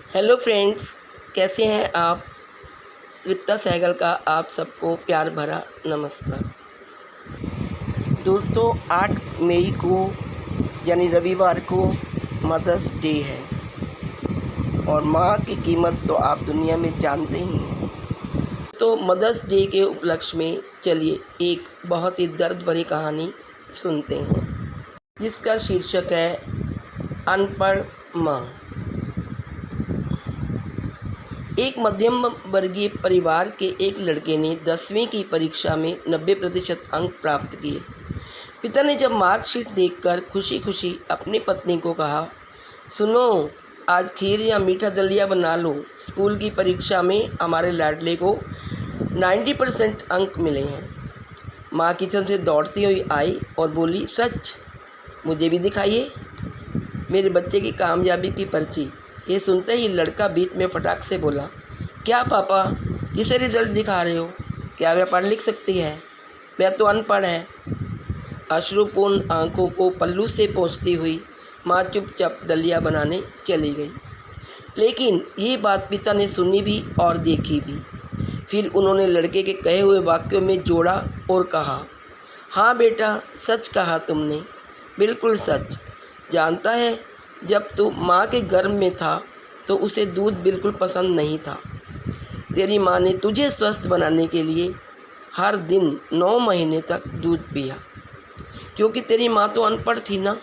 Hello friends, कैसे हैं आप। तृप्ता सहगल का आप सबको प्यार भरा नमस्कार। दोस्तों, 8 मई को यानी रविवार को मदर्स डे है और माँ की कीमत तो आप दुनिया में जानते ही हैं। तो मदर्स डे के उपलक्ष्य में चलिए एक बहुत ही दर्द भरी कहानी सुनते हैं जिसका शीर्षक है अनपढ़ माँ। एक मध्यम वर्गीय परिवार के एक लड़के ने 10वीं की परीक्षा में 90% अंक प्राप्त किए। पिता ने जब मार्कशीट देखकर खुशी खुशी अपनी पत्नी को कहा, सुनो, आज खीर या मीठा दलिया बना लो। स्कूल की परीक्षा में हमारे लाडले को 90% अंक मिले हैं। माँ किचन से दौड़ती हुई आई और बोली, सच? मुझे भी दिखाइए मेरे बच्चे की कामयाबी की पर्ची। ये सुनते ही लड़का बीच में फटाक से बोला, क्या पापा, किसे रिजल्ट दिखा रहे हो? क्या वह पढ़ लिख सकती है? वह तो अनपढ़ है। अश्रुपूर्ण आंखों को पल्लू से पोंछती हुई माँ चुपचाप दलिया बनाने चली गई। लेकिन ये बात पिता ने सुनी भी और देखी भी। फिर उन्होंने लड़के के कहे हुए वाक्यों में जोड़ा और कहा, हाँ बेटा, सच कहा तुमने, बिल्कुल सच। जानता है, जब तू माँ के गर्भ में था तो उसे दूध बिल्कुल पसंद नहीं था। तेरी माँ ने तुझे स्वस्थ बनाने के लिए हर दिन 9 महीने तक दूध पिया। क्योंकि तेरी माँ तो अनपढ़ थी ना,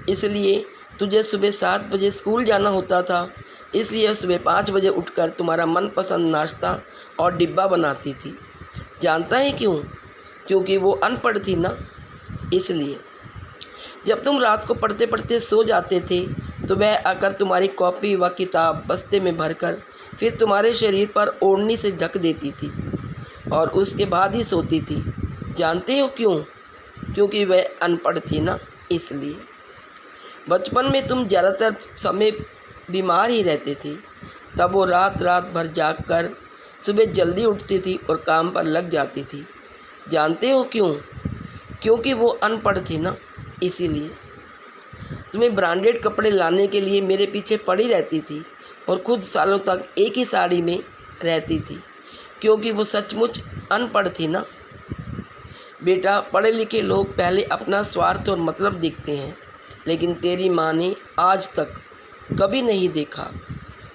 इसलिए तुझे सुबह 7 बजे स्कूल जाना होता था। इसलिए सुबह 5 बजे उठकर तुम्हारा मनपसंद नाश्ता और डिब्बा बनाती थी। जानता है क्यों? क्योंकि वो अनपढ़ थी ना, इसलिए। जब तुम रात को पढ़ते पढ़ते सो जाते थे तो वह आकर तुम्हारी कॉपी व किताब बस्ते में भरकर फिर तुम्हारे शरीर पर ओढ़नी से ढक देती थी और उसके बाद ही सोती थी। जानते हो क्यों? क्योंकि वह अनपढ़ थी ना, इसलिए। बचपन में तुम ज़्यादातर समय बीमार ही रहते थे। तब वो रात रात भर जाग कर सुबह जल्दी उठती थी और काम पर लग जाती थी। जानते हो क्यों? क्योंकि वो अनपढ़ थी ना, इसीलिए। तुम्हें ब्रांडेड कपड़े लाने के लिए मेरे पीछे पड़ी रहती थी और खुद सालों तक एक ही साड़ी में रहती थी। क्योंकि वो सचमुच अनपढ़ थी ना। बेटा, पढ़े लिखे लोग पहले अपना स्वार्थ और मतलब देखते हैं, लेकिन तेरी माँ ने आज तक कभी नहीं देखा।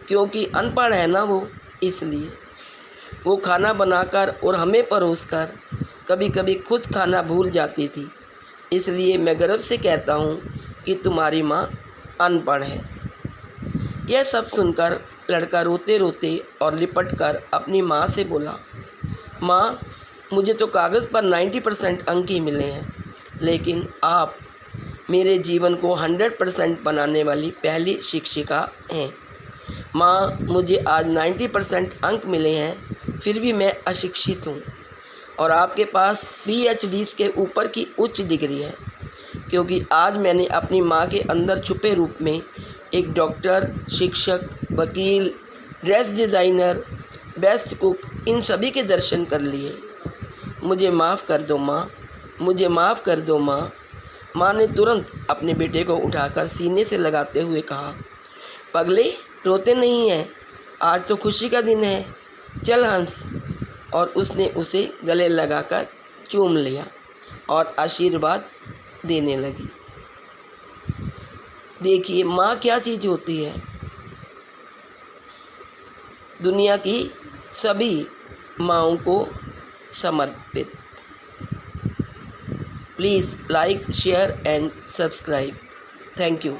क्योंकि अनपढ़ है ना वो, इसलिए। वो खाना बनाकर और हमें परोसकर कभी कभी खुद खाना भूल जाती थी। इसलिए मैं गर्व से कहता हूँ कि तुम्हारी माँ अनपढ़ है। यह सब सुनकर लड़का रोते रोते और लिपट कर अपनी माँ से बोला, माँ, मुझे तो कागज़ पर 90% अंक ही मिले हैं, लेकिन आप मेरे जीवन को 100% बनाने वाली पहली शिक्षिका हैं। माँ, मुझे आज 90% अंक मिले हैं, फिर भी मैं अशिक्षित हूँ और आपके पास PhD के ऊपर की उच्च डिग्री है। क्योंकि आज मैंने अपनी माँ के अंदर छुपे रूप में एक डॉक्टर, शिक्षक, वकील, ड्रेस डिज़ाइनर, बेस्ट कुक, इन सभी के दर्शन कर लिए। मुझे माफ़ कर दो माँ, मुझे माफ़ कर दो माँ। माँ ने तुरंत अपने बेटे को उठाकर सीने से लगाते हुए कहा, पगले, रोते नहीं हैं, आज तो खुशी का दिन है, चल हंस। और उसने उसे गले लगाकर चूम लिया और आशीर्वाद देने लगी। देखिए माँ क्या चीज़ होती है। दुनिया की सभी माँओं को समर्पित। Please like, share and subscribe. Thank you.